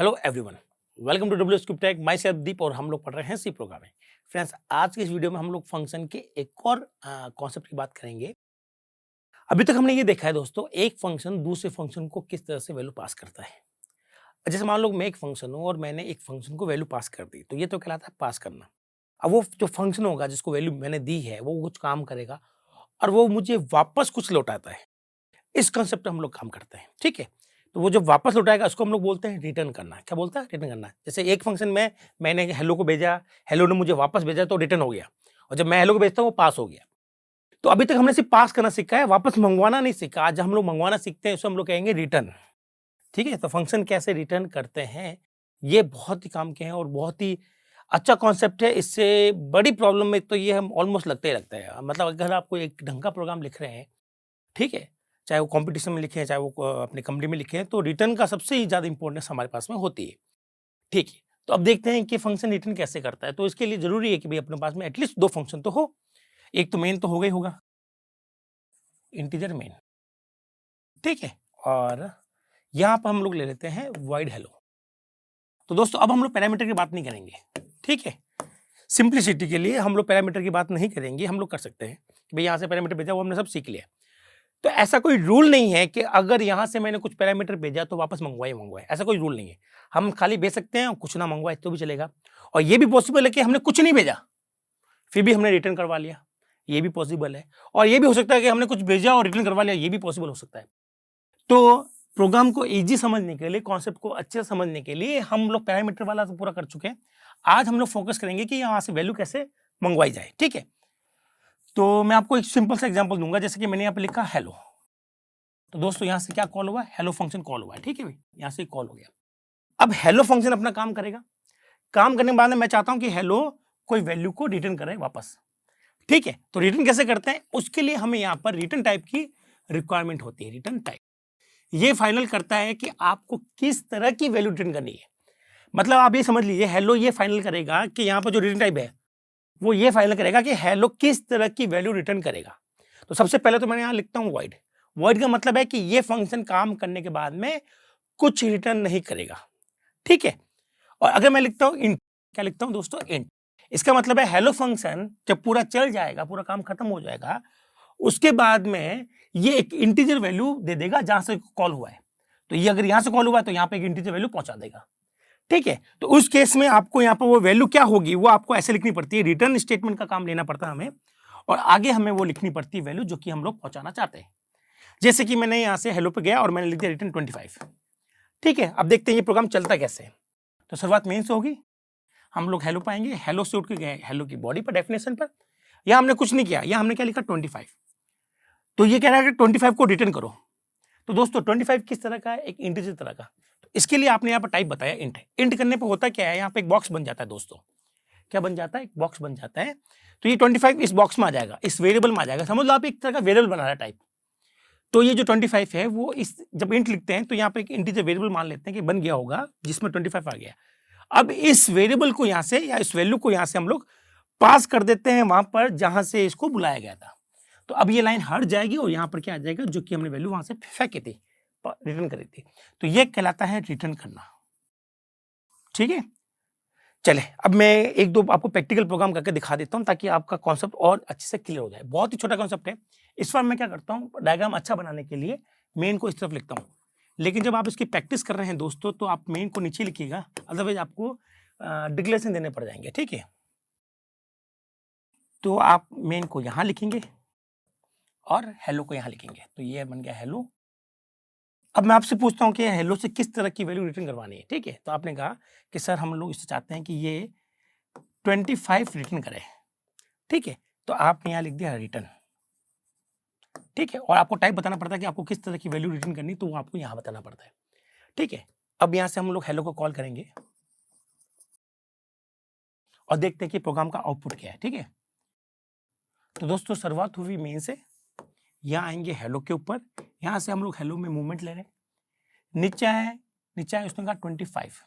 Hello everyone, welcome to W script tech. Myself Deep और हम लोग पढ़ रहे हैं सी प्रोग्रामिंग। फ्रेंड्स, आज की इस वीडियो में हम लोग फंक्शन के एक और कॉन्सेप्ट की बात करेंगे। अभी तक हमने ये देखा है दोस्तों, एक फंक्शन दूसरे फंक्शन को किस तरह से वैल्यू पास करता है। जैसे मान लो मैं एक फंक्शन हूँ और मैंने एक फंक्शन को वैल्यू पास कर दी, तो ये तो कहलाता है पास करना। अब वो जो फंक्शन होगा जिसको वैल्यू मैंने दी है वो कुछ काम करेगा और वो मुझे वापस कुछ लौटाता है। इस कंसेप्ट पे हम लोग काम करते हैं, ठीक है। तो वो जब वापस लौटाएगा उसको हम लोग बोलते हैं रिटर्न करना। क्या बोलता है? रिटर्न करना। जैसे एक फंक्शन में मैंने हेलो को भेजा, हेलो ने मुझे वापस भेजा तो रिटर्न हो गया, और जब मैं हेलो को भेजता हूँ वो पास हो गया। तो अभी तक हमने सिर्फ पास करना सीखा है, वापस मंगवाना नहीं सीखा। आज हम लोग मंगवाना सीखते हैं, उसको हम लोग कहेंगे रिटर्न। ठीक है, तो फंक्शन कैसे रिटर्न करते हैं ये बहुत ही काम के हैं और बहुत ही अच्छा कॉन्सेप्ट है। इससे बड़ी प्रॉब्लम में तो ये हम ऑलमोस्ट लगता ही लगता है। मतलब अगर आप कोई एक ढंग का प्रोग्राम लिख रहे हैं, ठीक है, चाहे वो कंपटीशन में लिखे हैं, चाहे वो अपनी कंपनी में लिखे हैं, तो रिटर्न का सबसे ही ज़्यादा इंपॉर्टेंस हमारे पास में होती है। ठीक है, तो अब देखते हैं कि फंक्शन रिटर्न कैसे करता है। तो इसके लिए ज़रूरी है कि भाई अपने पास में एटलीस्ट 2 फंक्शन तो हो। एक तो मेन तो होगा ही होगा, इंटीजर मेन, ठीक है, और यहाँ पर हम लोग ले लेते हैं वॉइड हेलो। तो दोस्तों अब हम लोग पैरामीटर की बात नहीं करेंगे, ठीक है। सिंप्लिसिटी के लिए हम लोग पैरामीटर की बात नहीं करेंगे। हम लोग कर सकते हैं कि भाई यहाँ से पैरामीटर भेजा, वो हमने सब सीख लिया। तो ऐसा कोई रूल नहीं है कि अगर यहाँ से मैंने कुछ पैरामीटर भेजा तो वापस मंगवाए, ऐसा कोई रूल नहीं है। हम खाली भेज सकते हैं और कुछ ना मंगवाए तो भी चलेगा। और ये भी पॉसिबल है कि हमने कुछ नहीं भेजा फिर भी हमने रिटर्न करवा लिया, ये भी पॉसिबल है। और ये भी हो सकता है कि हमने कुछ भेजा और रिटर्न करवा लिया, ये भी पॉसिबल हो सकता है। तो प्रोग्राम को ईजी समझने के लिए, कॉन्सेप्ट को अच्छे से समझने के लिए हम लोग पैरामीटर वाला तो पूरा कर चुके हैं। आज हम लोग फोकस करेंगे कि यहाँ से वैल्यू कैसे मंगवाई जाए, ठीक है। तो मैं आपको एक सिंपल सा एग्जांपल दूंगा। जैसे कि मैंने यहाँ पे लिखा हेलो, तो दोस्तों यहाँ से क्या कॉल हुआ? हेलो फंक्शन कॉल हुआ है, ठीक है भाई, यहाँ से कॉल हो गया। अब हेलो फंक्शन अपना काम करेगा। काम करने के बाद में मैं चाहता हूँ कि हेलो कोई वैल्यू को रिटर्न करे वापस, ठीक है। तो रिटर्न कैसे करते हैं? उसके लिए हमें यहाँ पर रिटर्न टाइप की रिक्वायरमेंट होती है। रिटर्न टाइप ये फाइनल करता है कि आपको किस तरह की वैल्यू रिटर्न करनी है। मतलब आप ये समझ लीजिए, हेलो ये फाइनल करेगा कि यहाँ पर जो रिटर्न टाइप है वो ये फाइनल करेगा कि हेलो किस तरह की वैल्यू रिटर्न करेगा। तो सबसे पहले तो मैं यहाँ लिखता हूँ वॉइड। वॉइड का मतलब है कि ये फंक्शन काम करने के बाद में कुछ रिटर्न नहीं करेगा, ठीक है। और अगर मैं लिखता हूँ इंट, क्या लिखता हूँ दोस्तों? इंट। इसका मतलब है हेलो फंक्शन जब पूरा चल जाएगा, पूरा काम खत्म हो जाएगा, उसके बाद में ये एक इंटीजर वैल्यू दे देगा जहां से कॉल हुआ है। तो ये अगर यहां से कॉल हुआ है तो यहाँ पे एक इंटीजर वैल्यू पहुंचा देगा, ठीक है। तो उस केस में आपको यहाँ पर वो वैल्यू क्या होगी वो आपको ऐसे लिखनी पड़ती है। रिटर्न स्टेटमेंट का काम लेना पड़ता है हमें, और आगे हमें वो लिखनी पड़ती है वैल्यू जो कि हम लोग पहुंचाना चाहते हैं। जैसे कि मैंने यहाँ से हेलो पे गया और मैंने लिख दिया रिटर्न 25, ठीक है। अब देखते हैं ये प्रोग्राम चलता कैसे है। तो शुरुआत मेन से होगी, हम लोग हेलो पाएंगे। हेलो से उठ के गए हेलो की बॉडी पर, डेफिनेशन पर। यहाँ हमने कुछ नहीं किया, यहाँ हमने क्या लिखा? 25। तो ये कह रहा है कि 25 को रिटर्न करो। तो दोस्तों 25 किस तरह का है? एक इंटीजर तरह का। तो इसके लिए आपने यहाँ पर टाइप बताया इंट है। इंट करने पर होता क्या है? यहाँ पे एक बॉक्स बन जाता है दोस्तों। क्या बन जाता है? एक बॉक्स बन जाता है। तो ये 25 इस बॉक्स में आ जाएगा, इस वेरिएबल में आ जाएगा। समझ लो आप एक तरह का वेरिएबल बना रहा है टाइप। तो ये जो 25 है वो इस जब इंट लिखते हैं तो यहाँ पे एक इंटीजर वेरिएबल मान लेते हैं कि बन गया होगा जिसमें 25 आ गया। अब इस वेरिएबल को यहाँ से या इस वैल्यू को यहाँ से हम लोग पास कर देते हैं वहां पर जहां से इसको बुलाया गया था। तो अब ये लाइन हट जाएगी और यहाँ पर क्या आ जाएगा? जो कि हमने वैल्यू वहां से फेंकी थी, रिटर्न करी थी। तो ये कहलाता है रिटर्न करना, ठीक है। चले अब मैं एक दो आपको प्रैक्टिकल प्रोग्राम करके दिखा देता हूं ताकि आपका कॉन्सेप्ट और अच्छे से क्लियर हो जाए। बहुत ही छोटा कॉन्सेप्ट है। इस बार मैं क्या करता हूं, डायग्राम अच्छा बनाने के लिए मेन को इस तरफ लिखता हूं, लेकिन जब आप इसकी प्रैक्टिस कर रहे हैं दोस्तों तो आप मेन को नीचे लिखिएगा, अदरवाइज आपको डिक्लेरेशन देने पड़ जाएंगे, ठीक है। तो आप मेन को यहां लिखेंगे और हेलो को यहां लिखेंगे। तो ये बन गया हेलो। अब मैं आपसे पूछता हूं कि हेलो से किस तरह की वैल्यू रिटर्न करवानी है, ठीक है। तो आपने कहा कि सर हम लोग इससे चाहते हैं कि ये 25 रिटर्न करे, ठीक है। तो आपने यहाँ लिख दिया रिटर्न, ठीक है। और आपको टाइप बताना पड़ता है कि आपको किस तरह की वैल्यू रिटर्न करनी, तो वो आपको यहाँ बताना पड़ता है, ठीक है। अब यहाँ से हम लोग हेलो को कॉल करेंगे और देखते हैं कि प्रोग्राम का आउटपुट क्या है, ठीक है। तो दोस्तों शुरुआत हुई मेन से, यहाँ आएंगे हेलो के ऊपर। यहाँ से हम लोग हेलो में मूवमेंट ले रहे हैं, नीचे आए उसने कहा 25।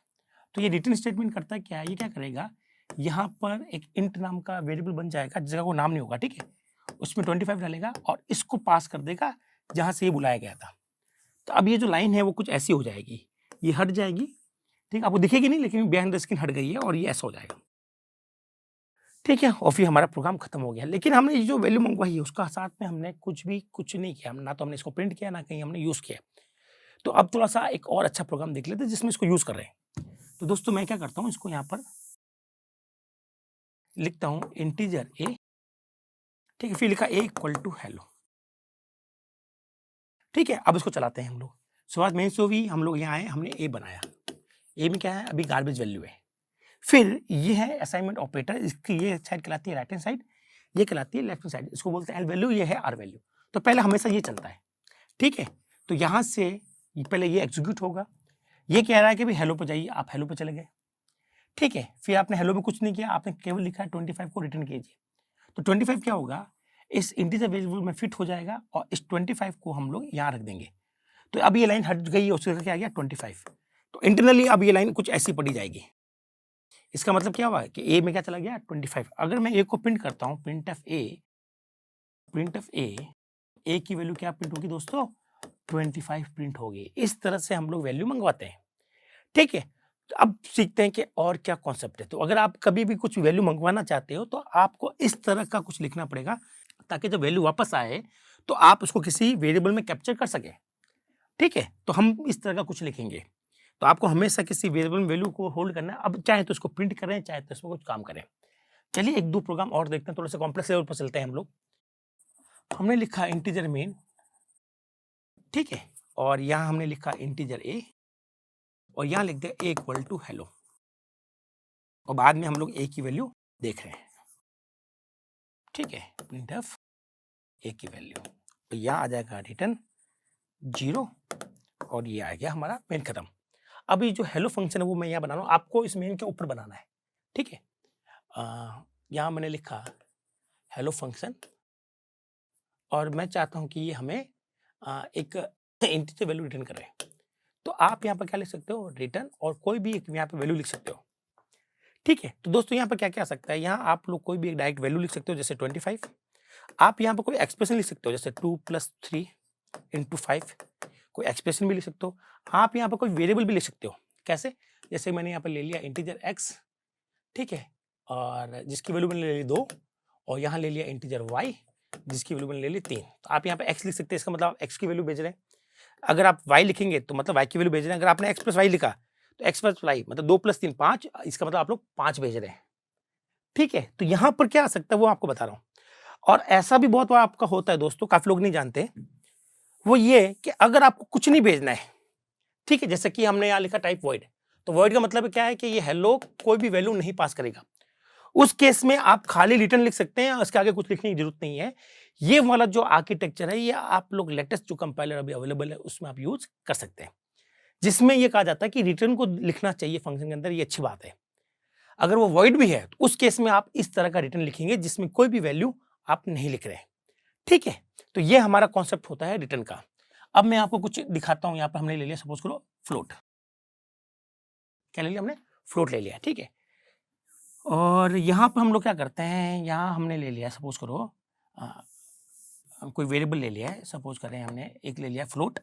तो ये रिटर्न स्टेटमेंट करता है क्या है? ये क्या करेगा, यहाँ पर एक इंट नाम का वेरिएबल बन जाएगा जिसका कोई नाम नहीं होगा, ठीक है। उसमें 25 डालेगा और इसको पास कर देगा जहां से ये बुलाया गया था। तो अब ये जो लाइन है वो कुछ ऐसी हो जाएगी, ये हट जाएगी, ठीक, आपको दिखेगी नहीं लेकिन बिहाइंड द स्क्रीन हट गई है और ये ऐसा हो जाएगा। ठीक है, और फिर हमारा प्रोग्राम खत्म हो गया। लेकिन हमने ये जो वैल्यू मंगवाई है उसका साथ में हमने कुछ नहीं किया, ना तो हमने इसको प्रिंट किया, ना कहीं हमने यूज़ किया। तो अब थोड़ा-सा एक और अच्छा प्रोग्राम देख लेते हैं जिसमें इसको यूज़ कर रहे हैं। तो दोस्तों मैं क्या करता हूँ, इसको यहाँ पर लिखता हूँ इंटीजर a, ठीक है, फिर लिखा a इक्वल टू हेलो। ठीक है, अब इसको चलाते हैं हम लोग। शुरुआत में से भी हम लोग यहाँ आए, हमने a बनाया। a में क्या है, अभी गार्बेज वैल्यू है। फिर ये है असाइनमेंट ऑपरेटर, इसकी ये साइड कहलाती है राइट हैंड साइड, ये कहलाती है लेफ्ट हैंड साइड। इसको बोलते हैं एल वैल्यू, ये है आर वैल्यू। तो पहले हमेशा ये चलता है, ठीक है। तो यहाँ से पहले ये एग्जीक्यूट होगा। ये कह रहा है कि भाई हेलो पे जाइए, आप हेलो पे चले गए, ठीक है। फिर आपने हेलो में कुछ नहीं किया, आपने केवल लिखा है 25 को रिटर्न कीजिए। तो 25 क्या होगा, इस इंटीजर वेरिएबल में फिट हो जाएगा और इस 25 को हम लोग यहाँ रख देंगे। तो अब ये लाइन हट गई है, उसके क्या आ गया 25। तो इंटरनली अब ये लाइन कुछ ऐसी पढ़ी जाएगी। इसका मतलब क्या हुआ कि ए में क्या चला गया 25। अगर मैं ए को प्रिंट करता हूँ, प्रिंट ऑफ ए की वैल्यू क्या प्रिंट होगी दोस्तों, 25 प्रिंट होगी। इस तरह से हम लोग वैल्यू मंगवाते हैं, ठीक है। तो अब सीखते हैं कि और क्या कॉन्सेप्ट है। तो अगर आप कभी भी कुछ वैल्यू मंगवाना चाहते हो तो आपको इस तरह का कुछ लिखना पड़ेगा, ताकि जब वैल्यू वापस आए तो आप उसको किसी वेरिएबल में कैप्चर कर सके, ठीक है। तो हम इस तरह का कुछ लिखेंगे। तो आपको हमेशा किसी वेरिएबल में वैल्यू को होल्ड करना है। अब चाहे तो इसको प्रिंट करें, चाहे तो इसमें कुछ काम करें। चलिए एक दो प्रोग्राम और देखते हैं, थोड़ा सा कॉम्प्लेक्स लेवल पर चलते हैं हम लोग। हमने लिखा इंटीजर मेन, ठीक है, और यहाँ हमने लिखा इंटीजर ए, और यहाँ लिख दिया ए इक्वल टू हेलो, और बाद में हम लोग ए की वैल्यू देख रहे हैं, ठीक है। प्रिंट ऑफ ए की वैल्यू, तो यहाँ आ जाएगा रिटर्न 0, और ये आ गया हमारा मेन खत्म। अब ये जो हेलो फंक्शन है वो मैं यहाँ बना रहा हूँ, आपको इस मेन के ऊपर बनाना है, ठीक है। यहाँ मैंने लिखा हेलो फंक्शन, और मैं चाहता हूँ कि ये हमें एक इंटीजर वैल्यू रिटर्न करे। तो आप यहाँ पर क्या लिख सकते हो, रिटर्न, और कोई भी एक यहाँ पे वैल्यू लिख सकते हो, ठीक है। तो दोस्तों यहाँ पर क्या क्या आ सकता है, यहाँ आप लोग कोई भी एक डायरेक्ट वैल्यू लिख सकते हो, जैसे 25। आप यहाँ पर कोई एक्सप्रेशन लिख सकते हो, जैसे 2 + 3 × 5, कोई एक्सप्रेशन भी लिख सकते हो। आप यहाँ पर कोई वेरिएबल भी लिख सकते हो, कैसे, जैसे मैंने यहाँ पर ले लिया इंटीजर x, ठीक है, और जिसकी वैल्यू मैंने ले ली 2, और यहाँ ले लिया इंटीजर y, जिसकी वैल्यू मैंने ले ली 3। तो आप यहाँ पे x लिख सकते हैं, इसका मतलब आप x की वैल्यू भेज रहे हैं। अगर आप y लिखेंगे तो मतलब y की वैल्यू भेज रहे हैं। अगर आपने x + y लिखा तो x + y मतलब 2 + 3 5, इसका मतलब आप लोग 5 भेज रहे हैं, ठीक है। तो यहाँ पर क्या आ सकता है वो आपको बता रहा हूँ। और ऐसा भी बहुत बार आपका होता है दोस्तों, काफी लोग नहीं जानते, वो ये कि अगर आपको कुछ नहीं भेजना है, ठीक है, जैसे कि हमने यहाँ लिखा टाइप वॉइड, तो वॉइड का मतलब क्या है कि ये हेलो कोई भी वैल्यू नहीं पास करेगा। उस केस में आप खाली रिटर्न लिख सकते हैं, उसके आगे कुछ लिखने की जरूरत नहीं है। ये वाला जो आर्किटेक्चर है, ये आप लोग लेटेस्ट जो कंपाइलर अभी अवेलेबल है उसमें आप यूज कर सकते हैं, जिसमें ये कहा जाता है कि रिटर्न को लिखना चाहिए फंक्शन के अंदर। ये अच्छी बात है। अगर वो वॉइड भी है तो उस केस में आप इस तरह का रिटर्न लिखेंगे जिसमें कोई भी वैल्यू आप नहीं लिख रहे, ठीक है। तो ये हमारा कॉन्सेप्ट होता है रिटर्न का। अब मैं आपको कुछ दिखाता हूं। यहाँ पर हमने ले लिया, सपोज करो फ्लोट, क्या ले लिया हमने, फ्लोट ले लिया, ठीक है। और यहाँ पर हम लोग क्या करते हैं, यहाँ हमने ले लिया, सपोज करो कोई वेरिएबल ले लिया है, सपोज करें हमने एक ले लिया फ्लोट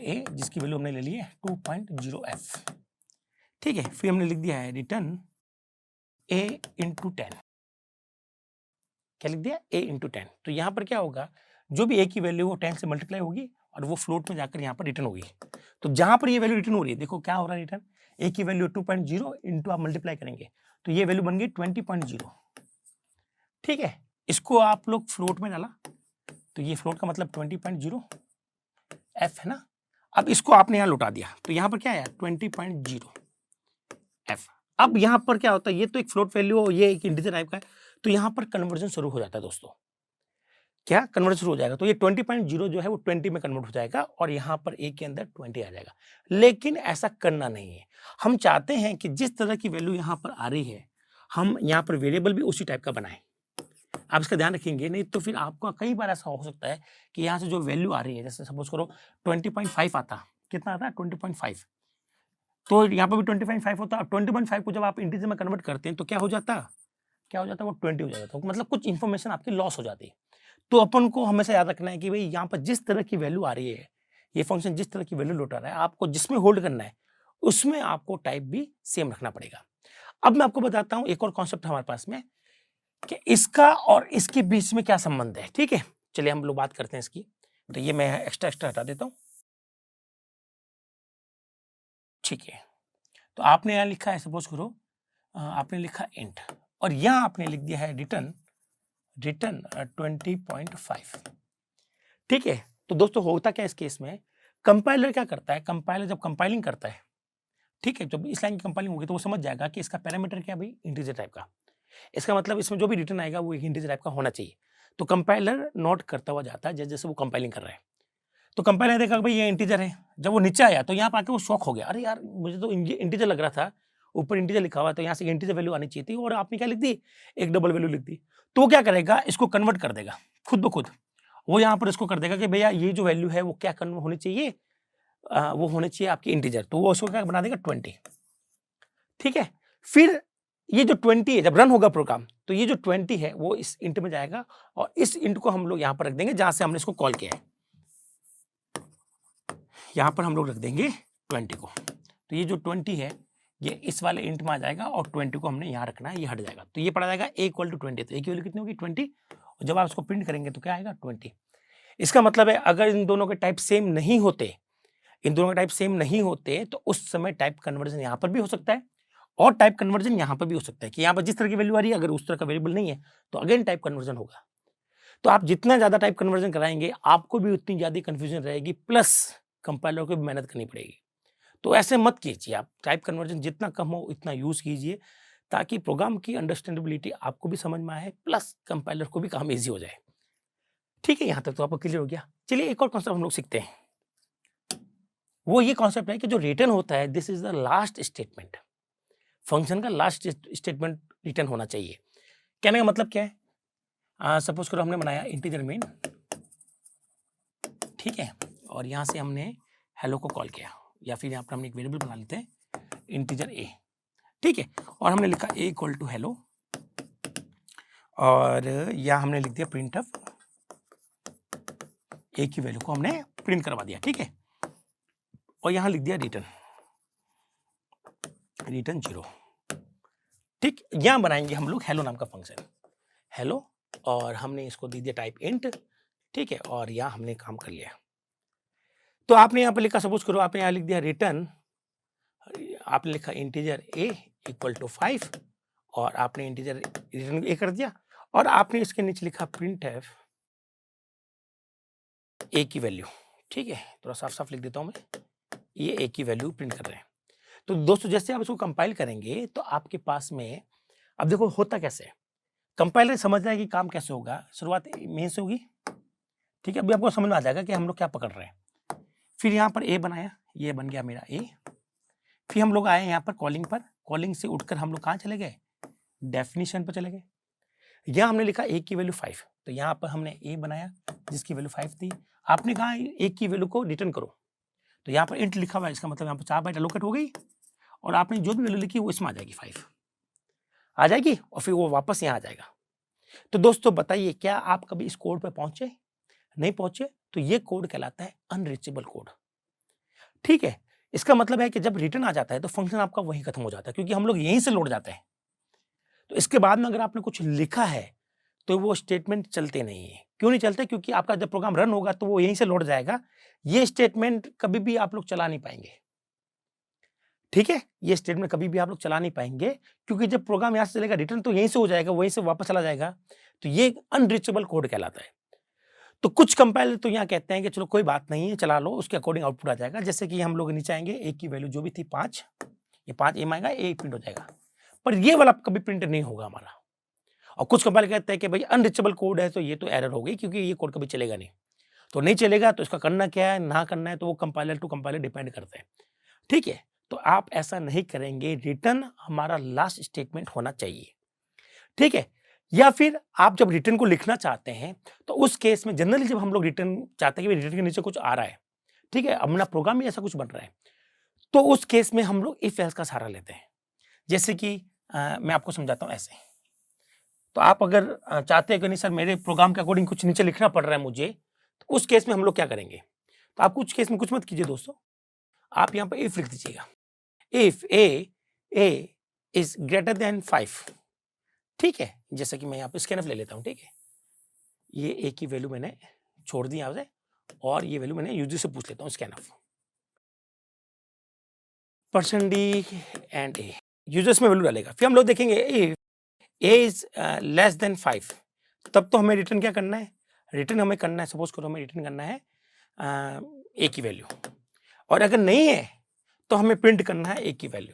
ए, जिसकी वैल्यू हमने ले ली है 2.0f, ठीक है। फिर हमने लिख दिया है रिटर्न a × 10, क्या लिख दिया, a × 10। तो यहाँ पर क्या होगा, जो भी a की वैल्यू वो 10 से मल्टीप्लाई होगी और वो फ्लोट में जाकर यहाँ पर रिटर्न होगी। तो जहां पर ये वैल्यू रिटर्न हो रही है, देखो क्या हो रहा है, रिटर्न a की वैल्यू 2.0 इंटू आप मल्टीप्लाई करेंगे तो ये वैल्यू बन गई 20.0, ठीक है। इसको आप लोग फ्लोट में डाला तो ये फ्लोट का मतलब 20.0 f है ना। अब इसको आपने यहाँ लौटा दिया तो यहाँ पर क्या आया 20.0 f। अब यहाँ पर क्या होता है, ये तो एक फ्लोट वैल्यू, ये एक इंटीजर टाइप का है, तो यहाँ पर कन्वर्जन शुरू हो जाता है दोस्तों। क्या कन्वर्ट शुरू हो जाएगा, तो ये 20.0 जो है वो 20 में कन्वर्ट हो जाएगा और यहाँ पर a के अंदर 20 आ जाएगा। लेकिन ऐसा करना नहीं है। हम चाहते हैं कि जिस तरह की वैल्यू यहाँ पर आ रही है, हम यहाँ पर वेरिएबल भी उसी टाइप का बनाएं। आप इसका ध्यान रखेंगे, नहीं तो फिर आपको कई बार ऐसा हो सकता है कि यहाँ से जो वैल्यू आ रही है, जैसे सपोज करो 20.5 आता, कितना आता है 20.5, तो यहाँ पर भी 20.5 होता है। 20.5 को जब आप इंटीजर में कन्वर्ट करते हैं तो क्या हो जाता, वो 20 हो जाता है, मतलब कुछ इंफॉर्मेशन आपकी लॉस हो जाती है। तो अपन को हमेशा याद रखना है कि भाई यहाँ पर जिस तरह की वैल्यू आ रही है ये फंक्शन जिस तरह की वैल्यू लौटा रहा है, आपको जिसमें होल्ड करना है उसमें आपको टाइप भी सेम रखना पड़ेगा। अब मैं आपको बताता हूं एक और कॉन्सेप्ट हमारे पास में कि इसका और इसके बीच में क्या संबंध है। ठीक है, चलिए हम लोग बात करते हैं इसकी। तो ये मैं एक्स्ट्रा हटा देता हूं। ठीक है, तो आपने यहां लिखा है, सपोज करो आपने लिखा इंट और यहां आपने लिख दिया है रिटर्न 20.5। ठीक है, तो दोस्तों होता क्या है इस केस में, कंपाइलर क्या करता है, कंपाइलर जब कंपाइलिंग करता है, ठीक है, जब इस लाइन की कंपाइलिंग होगी तो वो समझ जाएगा कि इसका पैरामीटर क्या है भाई, इंटीजर टाइप का। इसका मतलब इसमें जो भी रिटर्न आएगा वो एक इंटीजर टाइप का होना चाहिए। तो कंपाइलर नोट करता हुआ जाता है जैसे जैसे वो कंपाइलिंग कर रहा है। तो कंपाइलर देखा भाई ये इंटीजर है, जब वो नीचे आया तो यहाँ पर आके वो शॉक हो गया, अरे यार मुझे तो इंटीजर लग रहा था, ऊपर इंटीजर लिखा हुआ है तो यहाँ से इंटीजर वैल्यू आनी चाहिए थी और आपने क्या लिख दी, एक डबल वैल्यू लिख दी। तो वो क्या करेगा, इसको कन्वर्ट कर देगा खुद ब खुद। वो यहाँ पर इसको कर देगा कि भैया ये जो वैल्यू है वो क्या कन्वर्ट होनी चाहिए, वो होनी चाहिए आपकी इंटीजर। तो वो उसको क्या बना देगा 20। ठीक है, फिर ये जो 20 है जब रन होगा प्रोग्राम तो ये जो 20 है वो इस इंट में जाएगा और इस इंट को हम लोग यहां पर रख देंगे जहां से हमने इसको कॉल किया है, यहां पर हम लोग रख देंगे 20 को। तो ये जो 20 है ये इस वाले इंट में आ जाएगा और 20 को हमने यहां रखना है, ये हट जाएगा। तो ये पड़ा जाएगा a इक्वल टू 20। तो a की वैल्यू कितनी होगी 20 और जब आप इसको प्रिंट करेंगे तो क्या आएगा 20। इसका मतलब है अगर इन दोनों के टाइप सेम नहीं होते, इन दोनों के टाइप सेम नहीं होते तो उस समय टाइप कन्वर्जन यहां पर भी हो सकता है और टाइप कन्वर्जन यहां पर भी हो सकता है कि यहां पर जिस तरह की वैल्यू आ रही है अगर उस तरह का वेरिएबल नहीं है तो अगेन टाइप कन्वर्जन होगा। तो आप जितना ज्यादा टाइप कन्वर्जन कराएंगे आपको भी उतनी ज्यादा कंफ्यूजन रहेगी, प्लस कंपाइलर को भी मेहनत करनी पड़ेगी। तो ऐसे मत कीजिए, आप टाइप कन्वर्जन जितना कम हो इतना यूज कीजिए ताकि प्रोग्राम की अंडरस्टैंडेबिलिटी आपको भी समझ में आए प्लस कंपाइलर को भी काम ईजी हो जाए। ठीक है, यहां तक तो आपको क्लियर हो गया। चलिए एक और कॉन्सेप्ट हम लोग सीखते हैं, वो ये कॉन्सेप्ट है कि जो रिटर्न होता है this is the last statement. Function का लास्ट स्टेटमेंट रिटर्न होना चाहिए। कहने का मतलब क्या है, सपोज करो हमने बनाया इंटीजर मेन, ठीक है, और यहां से हमने हेलो को कॉल किया या फिर यहां पर हमने एक वेरिएबल बना लेते हैं इंटीजर ए, ठीक है, और हमने लिखा ए इक्वल टू हेलो और या हमने लिख दिया प्रिंट ऑफ ए की वैल्यू को हमने प्रिंट करवा दिया, ठीक है, और यहां लिख दिया रिटर्न 0। ठीक, यहां बनाएंगे हम लोग हेलो नाम का फंक्शन हेलो और हमने इसको दे दिया टाइप इंट, ठीक है, और यहां हमने काम कर लिया। तो आपने यहां पर लिखा, सपोज करो आपने यहां लिख दिया रिटर्न, आपने लिखा इंटीजर ए इक्वल टू 5 और आपने इंटीजर रिटर्न ए कर दिया और आपने इसके नीचे लिखा प्रिंट एफ ए की वैल्यू, ठीक है, थोड़ा साफ साफ लिख देता हूं मैं, ये ए की वैल्यू प्रिंट कर रहे हैं। तो दोस्तों जैसे आप इसको कंपाइल करेंगे तो आपके पास में, अब देखो होता कैसे है, कंपाइलर समझ रहा है कि काम कैसे होगा, शुरुआत मेन से होगी, ठीक है, अभी आपको समझ में आ जाएगा कि हम लोग क्या पकड़ रहे हैं। फिर यहाँ पर ए बनाया, ये बन गया मेरा ए, फिर हम लोग आए यहाँ पर कॉलिंग पर, कॉलिंग से उठकर हम लोग कहाँ चले गए, डेफिनेशन पर चले गए, यहाँ हमने लिखा ए की वैल्यू 5, तो यहाँ पर हमने ए बनाया जिसकी वैल्यू 5 थी, आपने कहा ए की वैल्यू को रिटर्न करो, तो यहाँ पर इंट लिखा हुआ है, इसका मतलब यहाँ पर 4 बाइट एलोकेट हो गई और आपने जो भी वैल्यू लिखी वो इसमें आ जाएगी, 5 आ जाएगी और फिर वो वापस यहाँ आ जाएगा। तो दोस्तों बताइए क्या आप कभी इस कोड पे पहुंचे, नहीं पहुंचे, तो ये कोड कहलाता है अनरीचेबल कोड, ठीक है। इसका मतलब है कि जब रिटर्न आ जाता है तो फंक्शन आपका वहीं खत्म हो जाता है क्योंकि हम लोग यहीं से लौट जाते हैं। तो इसके बाद में अगर आपने कुछ लिखा है तो वो स्टेटमेंट चलते नहीं है। क्यों नहीं चलते, क्योंकि आपका जब प्रोग्राम रन होगा तो वो यहीं से लौट जाएगा, ये स्टेटमेंट कभी भी आप लोग चला नहीं पाएंगे, ठीक है, ये स्टेटमेंट कभी भी आप लोग चला नहीं पाएंगे क्योंकि जब प्रोग्राम यहां से चलेगा रिटर्न तो यहीं से हो जाएगा, वहीं से वापस चला जाएगा, तो ये अनरीचेबल कोड कहलाता है। तो कुछ कंपाइलर तो यहाँ कहते हैं कि चलो कोई बात नहीं है चला लो, उसके अकॉर्डिंग आउटपुट आ जाएगा, जैसे कि हम लोग नीचे आएंगे ए की वैल्यू जो भी थी 5, ये 5 एम आएगा, ए प्रिंट हो जाएगा, पर ये वाला कभी प्रिंट नहीं होगा हमारा। और कुछ कंपाइलर कहते हैं कि भाई अनरीचेबल कोड है तो ये तो एरर हो गई क्योंकि ये कोड कभी चलेगा नहीं, तो नहीं चलेगा तो इसका करना क्या है, ना करना है, तो वो कंपाइलर टू कंपाइलर डिपेंड करते हैं, ठीक है। तो आप ऐसा नहीं करेंगे, रिटर्न हमारा लास्ट स्टेटमेंट होना चाहिए, ठीक है। या फिर आप जब रिटर्न को लिखना चाहते हैं तो उस केस में जनरली जब हम लोग रिटर्न चाहते हैं कि रिटर्न के नीचे कुछ आ रहा है, ठीक है, अपना प्रोग्राम भी ऐसा कुछ बन रहा है, तो उस केस में हम लोग इफ एल्स का सहारा लेते हैं। जैसे कि मैं आपको समझाता हूं ऐसे, तो आप अगर चाहते हैं कि नहीं सर मेरे प्रोग्राम के अकॉर्डिंग कुछ नीचे लिखना पड़ रहा है मुझे, तो उस केस में हम लोग क्या करेंगे, तो आप कुछ केस में कुछ मत कीजिए दोस्तों, आप यहाँ पर इफ लिख दीजिएगा, if A is greater than 5, ठीक है। जैसे कि मैं यहाँ पे स्कैनफ ले लेता हूँ, ठीक है, ये ए की वैल्यू मैंने छोड़ दी यहाँ से और ये वैल्यू मैंने यूजर से पूछ लेता हूँ, scanf % d and A, users में वैल्यू डालेगा। फिर हम लोग देखेंगे if A is less than 5, तब तो हमें रिटर्न क्या करना है, रिटर्न हमें करना है, सपोज करो हमें रिटर्न करना है ए की वैल्यू, और अगर नहीं है तो हमें प्रिंट करना है ए की वैल्यू।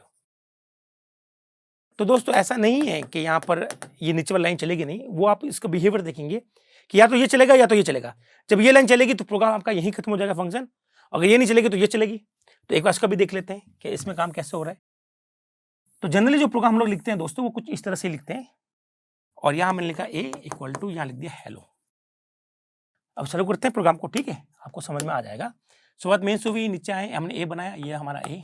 तो दोस्तों ऐसा नहीं है कि यहाँ पर ये नीचे वाली लाइन चलेगी नहीं, वो आप इसका बिहेवियर देखेंगे कि या तो ये चलेगा या तो ये चलेगा। जब ये लाइन चलेगी तो प्रोग्राम आपका यहीं खत्म हो जाएगा फंक्शन, अगर ये नहीं चलेगी तो ये चलेगी। तो एक बार इसका भी देख लेते हैं कि इसमें काम कैसे हो रहा है। तो जनरली जो प्रोग्राम हम लोग लिखते हैं दोस्तों वो कुछ इस तरह से लिखते हैं, और यहाँ मैंने लिखा ए इक्वल टू, यहाँ लिख दिया हेलो। अब चालू करते हैं प्रोग्राम को, ठीक है, आपको समझ में आ जाएगा। शुरुआत मेन से हुई, नीचे आए, हमने ए बनाया, ये हमारा ए,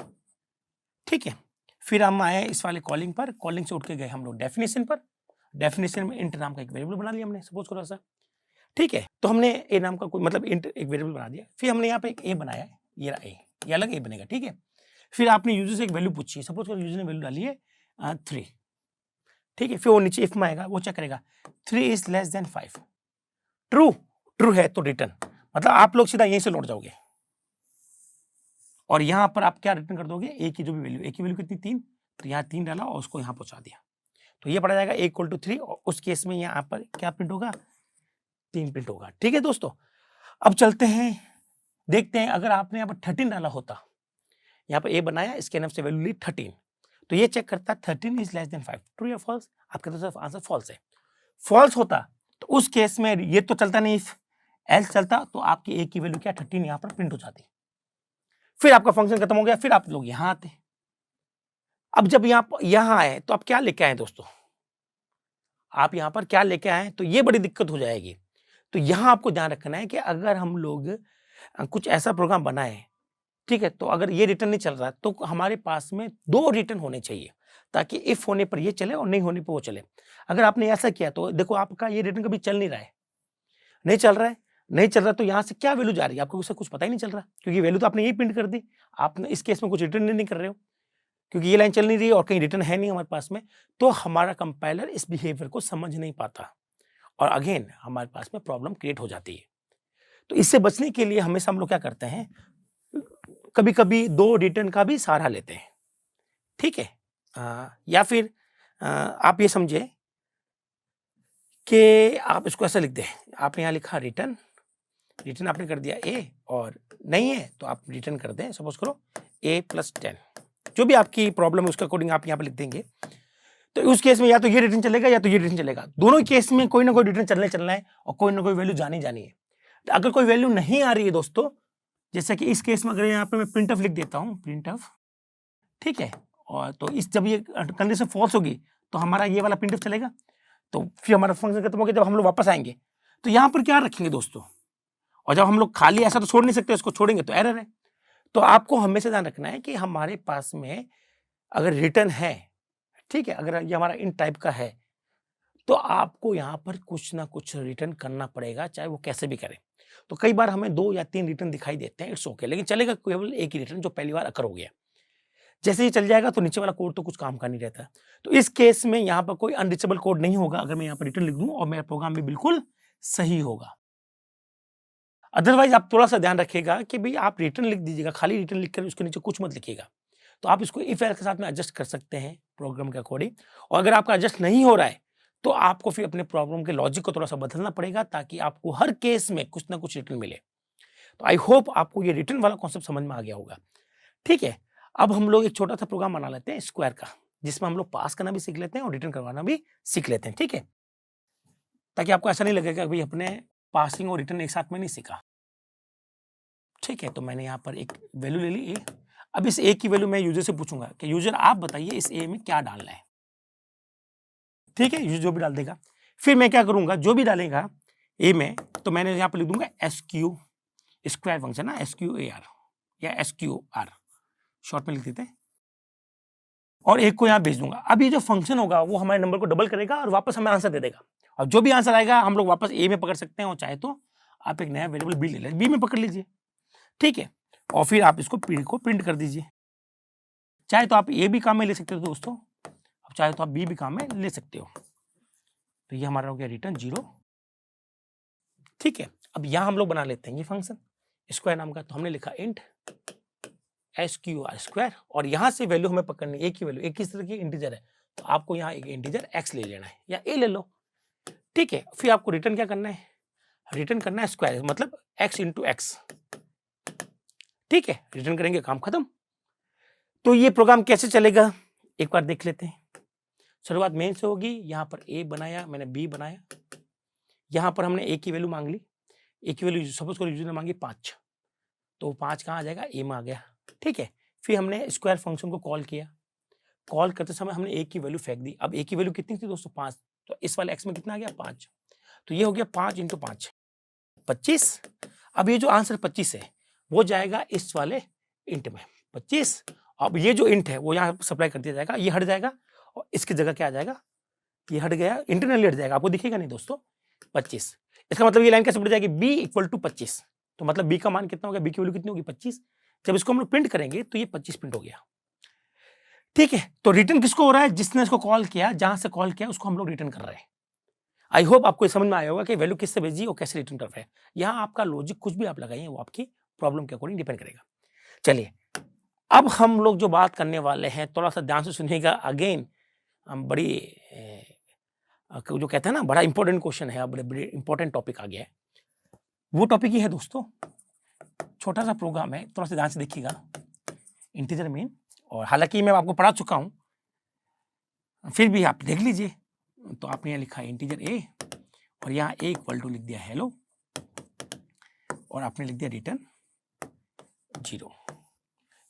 ठीक है। फिर हम आए इस वाले कॉलिंग पर, कॉलिंग से उठ के गए हम लोग डेफिनेशन पर, डेफिनेशन में इंट नाम का एक वेरिएबल बना लिया हमने, सपोज करो ऐसा, ठीक है। तो हमने ए नाम का कोई मतलब इंट एक वेरिएबल बना दिया। फिर हमने यहाँ पे एक ए बनाया, ये रहा ए, ये अलग ए बनेगा, ठीक है। फिर आपने यूजर से एक वैल्यू पूछी, सपोज करो यूजर ने वैल्यू डाली है 3, ठीक है। फिर वो नीचे इफ में आएगा, वो चेक करेगा 3 is less than 5, true, true है तो रिटर्न, मतलब आप लोग सीधा यहीं से लौट जाओगे और यहां पर आप क्या रिटर्न कर दोगे, ए की जो भी वैल्यू, ए की वैल्यू कितनी 3, तो यहाँ 3 डाला और उसको यहाँ पहुंचा दिया, तो ये पढ़ा जाएगा ए इक्वल टू 3, और उस केस में यहाँ पर क्या प्रिंट होगा, 3 प्रिंट होगा, ठीक है दोस्तों। अब चलते हैं, देखते हैं अगर आपने यहाँ पर 13 डाला होता, यहाँ पर ए बनाया, इसके नाम से वैल्यू ली 13, तो ये चेक करता 13 इज लेस देन 5, ट्रू या फॉल्स, आपके तरफ आंसर फॉल्स है। फॉल्स होता तो उस केस में ये तो चलता नहीं, एल्स चलता, तो आपकी ए की वैल्यू क्या 13 यहाँ पर प्रिंट हो जाती, फिर आपका फंक्शन खत्म हो गया, फिर आप लोग यहां आते। अब जब यहां आए तो आप क्या लेके आए दोस्तों, आप यहां पर क्या लेके आए, तो ये बड़ी दिक्कत हो जाएगी। तो यहां आपको ध्यान रखना है कि अगर हम लोग कुछ ऐसा प्रोग्राम बनाए, ठीक है, तो अगर ये रिटर्न नहीं चल रहा तो हमारे पास में 2 रिटर्न होने चाहिए, ताकि इफ होने पर ये चले और नहीं होने पर वो चले। अगर आपने ऐसा किया तो देखो आपका ये रिटर्न कभी चल नहीं रहा है, नहीं चल रहा है, नहीं चल रहा, तो यहाँ से क्या वैल्यू जा रही है आपको उससे कुछ पता ही नहीं चल रहा, क्योंकि वैल्यू तो आपने यही प्रिंट कर दी, आपने इस केस में कुछ रिटर्न नहीं कर रहे हो, क्योंकि ये लाइन चल नहीं रही है और कहीं रिटर्न है नहीं हमारे पास में, तो हमारा कंपाइलर इस बिहेवियर को समझ नहीं पाता और अगेन हमारे पास में प्रॉब्लम क्रिएट हो जाती है। तो इससे बचने के लिए हमेशा हम लोग क्या करते हैं, कभी कभी 2 रिटर्न का भी सहारा लेते हैं, ठीक है। या फिर आप ये समझे कि आप इसको ऐसा लिख दें, आपने यहाँ लिखा रिटर्न, रिटर्न आपने कर दिया ए, और नहीं है तो आप रिटर्न कर दें, सपोज करो a + 10, जो भी आपकी प्रॉब्लम है उसके अकॉर्डिंग आप यहाँ पे लिख देंगे। तो उस केस में या तो ये रिटर्न चलेगा या तो ये रिटर्न चलेगा, दोनों केस में कोई ना कोई रिटर्न चलना है और कोई ना कोई वैल्यू जानी है। तो अगर कोई वैल्यू नहीं आ रही है दोस्तों, जैसे कि इस केस में अगर यहाँ पे मैं प्रिंट ऑफ लिख देता हूँ, प्रिंट ऑफ, ठीक है, और तो इस जब ये कंडीशन फॉल्स होगी तो हमारा ये वाला प्रिंट ऑफ चलेगा, तो फिर हमारा फंक्शन खत्म हो गया। जब हम लोग वापस आएंगे तो यहाँ पर क्या रखेंगे दोस्तों, और जब हम लोग खाली ऐसा तो छोड़ नहीं सकते, उसको छोड़ेंगे तो एरर है। तो आपको हमेशा ध्यान रखना है कि हमारे पास में अगर रिटर्न है, ठीक है, अगर ये हमारा इन टाइप का है तो आपको यहाँ पर कुछ ना कुछ रिटर्न करना पड़ेगा, चाहे वो कैसे भी करें। तो कई बार हमें 2 या 3 रिटर्न दिखाई देते हैं, इट्स ओके, लेकिन चलेगा केवल एक ही रिटर्न जो पहली बार अकर हो गया। जैसे ये चल जाएगा तो नीचे वाला कोड तो कुछ काम का नहीं रहता। तो इस केस में यहाँ पर कोई अनरीचेबल कोड नहीं होगा अगर मैं यहाँ पर रिटर्न लिख दूं और मेरा प्रोग्राम भी बिल्कुल सही होगा। अदरवाइज आप थोड़ा सा ध्यान रखिएगा कि भाई आप रिटर्न लिख दीजिएगा, खाली रिटर्न लिखकर उसके नीचे कुछ मत लिखिएगा। तो आप इसको इफ एल्स के साथ में एडजस्ट कर सकते हैं प्रोग्राम के अकॉर्डिंग, और अगर आपका एडजस्ट नहीं हो रहा है तो आपको फिर अपने प्रॉब्लम के लॉजिक को थोड़ा सा बदलना पड़ेगा, ताकि आपको हर केस में कुछ ना कुछ रिटर्न मिले। तो आई होप आपको ये रिटर्न वाला कॉन्सेप्ट समझ में आ गया होगा, ठीक है। अब हम लोग एक छोटा सा प्रोग्राम बना लेते हैं स्क्वायर का, जिसमें हम लोग पास करना भी सीख लेते हैं और रिटर्न करवाना भी सीख लेते हैं, ठीक है, ताकि आपको ऐसा नहीं लगेगा कि भाई अपने पासिंग और रिटर्न एक साथ में नहीं सीखा, ठीक है। तो मैंने यहाँ पर एक वैल्यू ले ली ए। अब इस ए की वैल्यू मैं यूजर से पूछूंगा कि यूजर आप बताइए इस ए में क्या डालना है, ठीक है, यूजर जो भी डाल देगा। फिर मैं क्या करूंगा, जो भी डालेगा ए में, तो मैंने यहाँ पर लिख दूंगा SQ, स्क्वायर फंक्शन ना, SQAR या SQR शॉर्ट में लिख देते हैं, और एक को यहाँ भेज दूंगा। अब ये जो फंक्शन होगा वो हमारे नंबर को डबल करेगा और वापस हमें आंसर दे देगा, और जो भी आंसर आएगा हम लोग वापस ए में पकड़ सकते हैं, और चाहे तो आप एक नया वेरिएबल बी ले लें, बी में पकड़ लीजिए, ठीक है, और फिर आप इसको प्रिंट कर दीजिए। चाहे तो आप ए भी काम में ले सकते हो दोस्तों, अब चाहे तो आप बी भी काम में ले सकते हो। तो ये हमारा हो गया रिटर्न 0। ठीक है, अब यहां हम लोग बना लेते हैं ये फंक्शन स्क्वायर नाम का। तो हमने लिखा इंट SQR स्क्वायर, और यहां से वैल्यू हमें पकड़नी है, एक ही वैल्यू, एक किस तरह की इंटीजर है, तो आपको यहाँ एक इंटीजर x ले लेना है या a ले लो। ठीक है, फिर आपको रिटर्न क्या करना है, रिटर्न करना है स्क्वायर, मतलब x इंटू एक्स। ठीक है, रिटर्न करेंगे, काम खत्म। तो ये प्रोग्राम कैसे चलेगा एक बार देख लेते हैं। शुरुआत मेन से होगी, यहाँ पर a बनाया मैंने, b बनाया, यहाँ पर हमने a की वैल्यू मांग ली, a की वैल्यू सपोज करो यूजर ने मांगी 5, तो 5 कहाँ आ जाएगा, a में आ गया। ठीक है, फिर हमने स्क्वायर फंक्शन को कॉल किया, कॉल करते समय हमने a की वैल्यू फेंक दी। अब a की वैल्यू कितनी थी दोस्तों, 5, तो इस वाले x में कितना आ गया, 5, तो ये हो गया 5 इंटू 5 25। अब ये जो आंसर 25 है वो जाएगा इस वाले इंट में 25। अब ये जो इंट है वो यहाँ सप्लाई कर दिया जाएगा, ये हट जाएगा और इसकी जगह क्या आ जाएगा, ये हट गया, इंटरनली हट जाएगा, आपको दिखेगा नहीं दोस्तों 25। इसका मतलब ये लाइन कैसे बढ़ जाएगी, b इक्वल टू 25, तो मतलब b का मान कितना हो गया, b की वैल्यू कितनी होगी 25। जब इसको हम लोग प्रिंट करेंगे तो ये 25 प्रिंट हो गया। ठीक है, तो रिटर्न किसको हो रहा है, जिसने इसको कॉल किया, जहां से कॉल किया उसको हम लोग रिटर्न कर रहे हैं। आई होप आपको समझ में आया होगा कि वैल्यू किससे भेजी और कैसे रिटर्न कर रहे हैं। यहाँ आपका लॉजिक कुछ भी आप लगाइए वो आपकी प्रॉब्लम के अकॉर्डिंग डिपेंड करेगा। चलिए, अब हम लोग जो बात करने वाले हैं थोड़ा सा ध्यान से सुनिएगा। अगेन हम बड़ी जो कहते हैं ना, बड़ा इंपॉर्टेंट क्वेश्चन है, बड़े इंपॉर्टेंट टॉपिक आ गया है। वो टॉपिक ही है दोस्तों, छोटा सा प्रोग्राम है, थोड़ा सा ध्यान से देखिएगा। इंटीजर मेन, और हालांकि मैं आपको पढ़ा चुका हूं, फिर भी आप देख लीजिए। तो आपने यहाँ लिखा है इंटीजर ए, और यहाँ ए इक्वल टू लिख दिया हेलो, और आपने लिख दिया रिटर्न 0।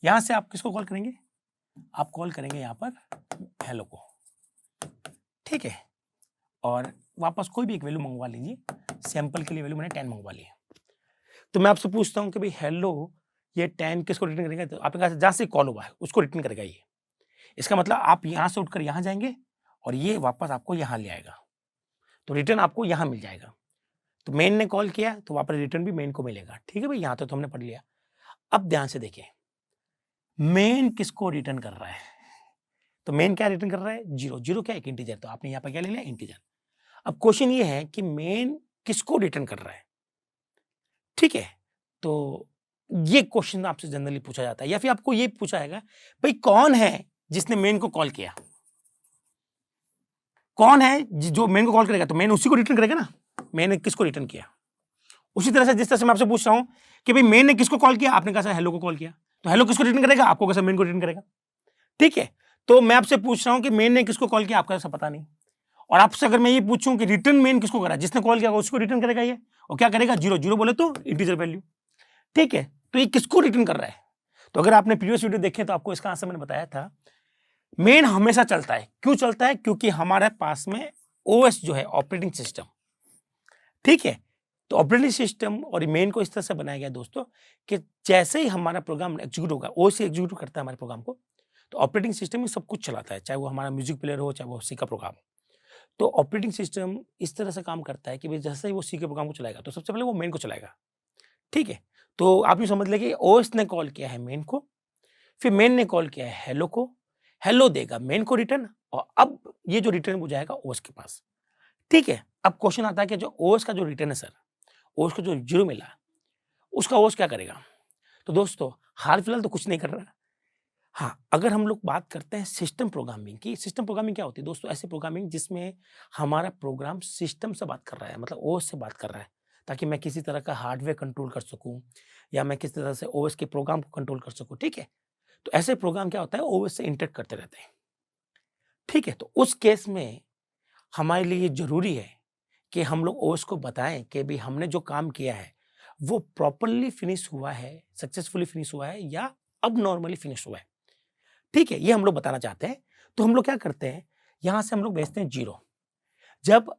यहां से आप किसको कॉल करेंगे, आप कॉल करेंगे यहाँ पर हेलो को। ठीक है, और वापस कोई भी एक वैल्यू मंगवा लीजिए, सैंपल के लिए वैल्यू मैंने 10 मंगवा ली है। तो मैं आपसे पूछता हूं कि भाई हेलो ये 10 किसको रिटर्न करेगा, तो आपके पास जहां से कॉल हुआ है उसको रिटर्न करेगा ये। इसका मतलब आप यहां से उठकर यहां जाएंगे और ये वापस आपको यहां ले आएगा, तो रिटर्न आपको यहां मिल जाएगा। तो मेन ने कॉल किया तो वापस रिटर्न भी मेन को मिलेगा। ठीक है भाई, यहां तो हमने पढ़ लिया। अब ध्यान से देखिए, मेन किसको रिटर्न कर रहा है, तो मेन क्या रिटर्न कर रहा है, 0। 0 क्या, एक इंटीजर, तो आपने यहां पर क्या ले लिया, इंटीजर। अब क्वेश्चन ये है कि मेन किसको रिटर्न कर रहा है। ठीक है, तो ये क्वेश्चन आपसे जनरली पूछा जाता है, या फिर आपको ये पूछा जाएगा भाई कौन है जिसने मेन को कॉल किया, कौन है जो मेन को कॉल करेगा, तो मेन उसी को रिटर्न करेगा ना। मेन ने किसको रिटर्न किया, उसी तरह से जिस तरह से मैं आपसे पूछ रहा हूं कि भाई मेन ने किसको कॉल किया, आपने कहा हेलो को कॉल किया, तो हेलो किसको रिटर्न करेगा, आपको कैसा मेन को रिटर्न करेगा। ठीक है, तो मैं आपसे पूछ रहा हूं कि मेन ने किसको कॉल किया, आपको ऐसा पता नहीं। और आपसे अगर मैं ये पूछूं कि रिटर्न मेन किसको करा, जिसने कॉल किया उसको रिटर्न करेगा ये, और क्या करेगा, 0। 0 बोले तो इंटीजर वैल्यू। ठीक है, तो ये किसको रिटर्न कर रहा है, तो अगर आपने प्रीवियस वीडियो देखे तो आपको इसका आंसर मैंने बताया था। मेन हमेशा चलता है, क्यों चलता है, क्योंकि हमारे पास में ओएस जो है ऑपरेटिंग सिस्टम। ठीक है, तो ऑपरेटिंग सिस्टम और मेन को इस तरह से बनाया गया दोस्तों कि जैसे ही हमारा प्रोग्राम एग्जीक्यूट होगा, ओएस एग्जीक्यूट करता है हमारे प्रोग्राम को, तो ऑपरेटिंग सिस्टम में सब कुछ चलाता है, चाहे वो हमारा म्यूजिक प्लेयर हो, चाहे वो सी का प्रोग्राम हो। तो ऑपरेटिंग सिस्टम इस तरह से काम करता है कि भाई जैसे ही वो सी के प्रोग्राम को चलाएगा तो सबसे पहले वो मेन को चलाएगा। ठीक है, तो आप ये समझ लें कि ओएस ने कॉल किया है मेन को, फिर मेन ने कॉल किया है हेलो को, हेलो देगा मेन को रिटर्न, और अब ये जो रिटर्न हो जाएगा ओएस के पास। ठीक है, अब क्वेश्चन आता है कि जो ओएस का जो रिटर्न है सर, ओएस को जो 0 मिला उसका ओएस क्या करेगा। तो दोस्तों हाल फिलहाल तो कुछ नहीं कर रहा। हाँ, अगर हम लोग बात करते हैं सिस्टम प्रोग्रामिंग की, सिस्टम प्रोग्रामिंग क्या होती है दोस्तों, ऐसी प्रोग्रामिंग जिसमें हमारा प्रोग्राम सिस्टम से बात कर रहा है, मतलब ओएस से बात कर रहा है, ताकि मैं किसी तरह का हार्डवेयर कंट्रोल कर सकूं या मैं किसी तरह से ओएस के प्रोग्राम को कंट्रोल कर सकूं। ठीक है, तो ऐसे प्रोग्राम क्या होता है, ओएस से इंटरेक्ट करते रहते हैं। ठीक है, तो उस केस में हमारे लिए जरूरी है कि हम लोग ओएस को बताएं कि भी हमने जो काम किया है वो प्रॉपरली फिनिश हुआ है, सक्सेसफुली फिनिश हुआ है, या अब नॉर्मली फिनिश हुआ है। ठीक है, ये हम लोग बताना चाहते हैं। तो हम लोग क्या करते हैं, यहां से हम लोग भेजते हैं 0। जब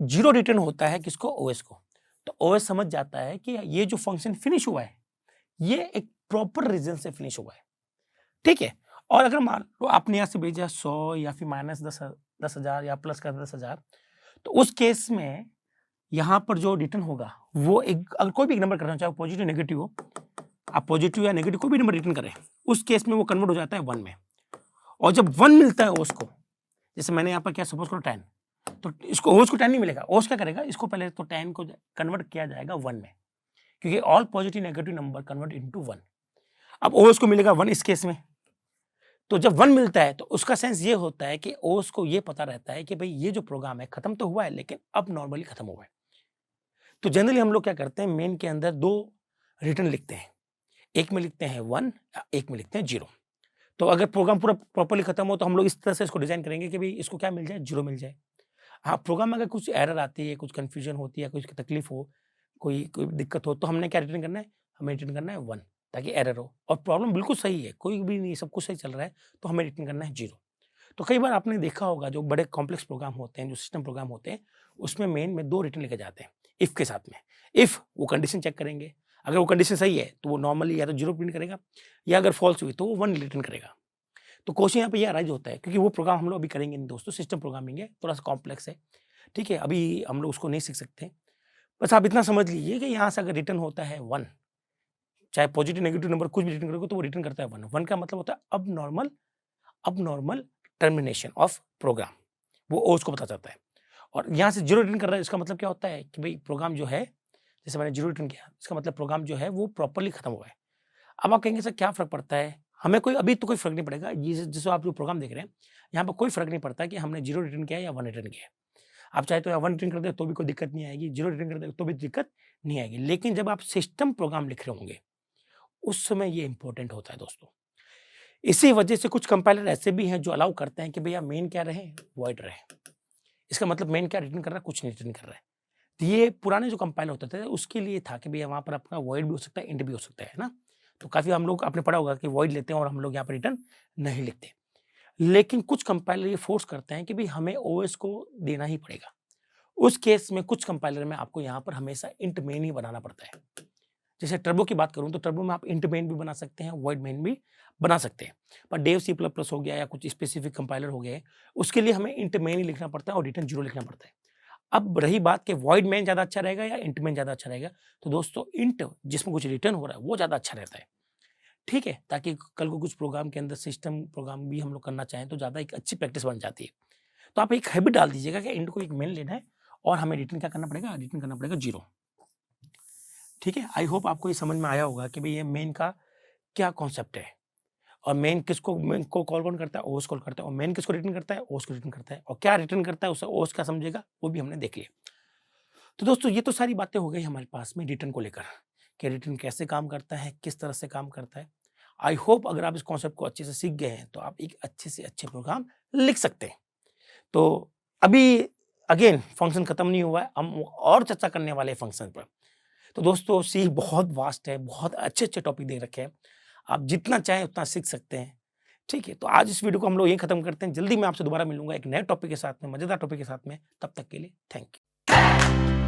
0 रिटर्न होता है किसको, ओएस को, तो ओएस समझ जाता है कि ये जो फंक्शन फिनिश हुआ है ये एक प्रॉपर रीजन से फिनिश हुआ है। ठीक है, और अगर मान लो आपने यहां से भेजा 100 या फिर -10,000 या प्लस कर 10,000, तो उस केस में यहां पर जो रिटर्न होगा वो एक, अगर कोई भी एक नंबर करना चाहे पॉजिटिव नेगेटिव हो, आप पॉजिटिव या नेगेटिव कोई भी नंबर रिटर्न करें, उस केस में वो कन्वर्ट हो जाता है 1 में। और जब 1 मिलता है ओस को, जैसे मैंने यहाँ पर क्या सपोज करो 10, तो इसको ओस को 10 नहीं मिलेगा, ओस क्या करेगा, इसको पहले तो 10 को कन्वर्ट किया जाएगा 1 में, क्योंकि all positive negative number convert into 1। अब ओस को मिलेगा 1 इस केस में, तो जब 1 मिलता है तो उसका सेंस ये होता है कि ओस को ये पता रहता है कि भाई ये जो प्रोग्राम है खत्म तो हुआ है, लेकिन अब नॉर्मली खत्म हुआ है। तो जनरली हम लोग क्या करते हैं, मेन के अंदर 2 रिटर्न लिखते हैं, एक में लिखते हैं 1, एक में लिखते हैं 0। तो अगर प्रोग्राम पूरा प्रॉपर्ली खत्म हो तो हम लोग इस तरह से इसको डिजाइन करेंगे कि भाई इसको क्या मिल जाए, 0 मिल जाए। हाँ, प्रोग्राम में अगर कुछ एरर आती है, कुछ कंफ्यूजन होती है, कुछ तकलीफ हो, कोई दिक्कत हो, तो हमने क्या रिटर्न करना है, हमें रिटर्न करना है 1, ताकि एरर हो। और प्रॉब्लम बिल्कुल सही है, कोई भी नहीं, सब कुछ सही चल रहा है, तो हमें रिटर्न करना है 0। तो कई बार आपने देखा होगा जो बड़े कॉम्प्लेक्स प्रोग्राम होते हैं, जो सिस्टम प्रोग्राम होते हैं, उसमें मेन में 2 रिटर्न लेके जाते हैं इफ के साथ में। इफ वो कंडीशन चेक करेंगे, अगर वो कंडीशन सही है तो वो नॉर्मली या तो 0 प्रिंट करेगा, या अगर फॉल्स हुई तो वो 1 रिटर्न करेगा। तो क्वेश्चन यहाँ पे ये अराइज होता है, क्योंकि वो प्रोग्राम हम लोग अभी करेंगे नहीं दोस्तों, सिस्टम प्रोग्रामिंग है, थोड़ा सा कॉम्प्लेक्स है, ठीक है, अभी हम लोग उसको नहीं सीख सकते। बस आप इतना समझ लीजिए कि यहाँ से अगर रिटर्न होता है 1, चाहे पॉजिटिव नेगेटिव नंबर कुछ भी रिटर्न करोगे तो वो रिटर्न करता है 1। 1 का मतलब होता है अब नॉर्मल टर्मिनेशन ऑफ प्रोग्राम, वो ओस को पता चलता है। और यहाँ से 0 रिटर्न कर रहा है, इसका मतलब क्या होता है कि भाई प्रोग्राम जो है, जैसे मैंने 0 रिटर्न किया, इसका मतलब प्रोग्राम जो है वो प्रॉपर्ली खत्म हुआ है। अब आप कहेंगे सर क्या फर्क पड़ता है, हमें कोई अभी तो कोई फर्क नहीं पड़ेगा, ये जिसको आप जो प्रोग्राम देख रहे हैं यहाँ पर कोई फर्क नहीं पड़ता कि हमने 0 रिटर्न किया या 1 रिटर्न किया। आप चाहे तो या 1 रिटर्न कर दे तो भी कोई दिक्कत नहीं आएगी, 0 रिटर्न कर दे तो भी दिक्कत नहीं आएगी। लेकिन जब आप सिस्टम प्रोग्राम लिख रहे होंगे उस समय ये इंपॉर्टेंट होता है दोस्तों। इसी वजह से कुछ कंपाइलर ऐसे भी हैं जो अलाउ करते हैं कि भैया मेन क्या रहे, वॉइड रहे। इसका मतलब मेन क्या रिटर्न कर रहा है, कुछ नहीं रिटर्न कर रहा है। तो ये पुराने जो कंपाइलर होते थे उसके लिए था कि भैया वहाँ पर आपका वॉइड भी हो सकता है, इंट भी हो सकता है ना। तो काफ़ी हम लोग आपने पढ़ा होगा कि वॉइड लेते हैं और हम लोग यहाँ पर रिटर्न नहीं लिखते। लेकिन कुछ कंपाइलर ये फोर्स करते हैं कि भाई हमें ओएस को देना ही पड़ेगा। उस केस में कुछ कंपाइलर में आपको यहाँ पर हमेशा इंट मेन ही बनाना पड़ता है। जैसे टर्बो की बात करूं तो टर्बो में आप इंट मेन भी बना सकते हैं, वॉइड मेन भी बना सकते हैं। पर डेव सी प्लस प्लस हो गया या कुछ स्पेसिफिक कंपाइलर हो गए, उसके लिए हमें इंट मेन ही लिखना पड़ता है और रिटर्न 0 लिखना पड़ता है। अब रही बात कि वॉइड मेन ज़्यादा अच्छा रहेगा या इंट मेन ज़्यादा अच्छा रहेगा, तो दोस्तों इंट जिसमें कुछ रिटर्न हो रहा है वो ज़्यादा अच्छा रहता है, ठीक है, ताकि कल को कुछ प्रोग्राम के अंदर सिस्टम प्रोग्राम भी हम लोग करना चाहें तो ज़्यादा एक अच्छी प्रैक्टिस बन जाती है। तो आप एक हैबिट डाल दीजिएगा कि इंट को एक मेन लेना है और हमें रिटर्न क्या करना पड़ेगा, रिटर्न करना पड़ेगा 0। ठीक है, आई होप आपको ये समझ में आया होगा कि भाई ये मेन का क्या कॉन्सेप्ट है और मेन को कॉल कौन करता है, ओस कॉल करता है, और मेन किसको रिटर्न करता है, ओस को रिटर्न करता है, और क्या रिटर्न करता है उसे ओस क्या समझेगा वो भी हमने देख लिया। तो दोस्तों ये तो सारी बातें हो गई हमारे पास में रिटर्न को लेकर कि रिटर्न कैसे काम करता है, किस तरह से काम करता है। आई होप अगर आप इस कॉन्सेप्ट को अच्छे से सीख गए हैं तो आप एक अच्छे से अच्छे प्रोग्राम लिख सकते हैं। तो अभी अगेन फंक्शन खत्म नहीं हुआ है, हम और चर्चा करने वाले हैं फंक्शन पर। तो दोस्तों सी बहुत वास्ट है, बहुत अच्छे-अच्छे टॉपिक दे रखे हैं। आप जितना चाहें उतना सीख सकते हैं। ठीक है? तो आज इस वीडियो को हम लोग यहीं खत्म करते हैं। जल्दी मैं आपसे दोबारा मिलूँगा एक नए टॉपिक के साथ में, मज़ेदार टॉपिक के साथ में। तब तक के लिए थैंक यू।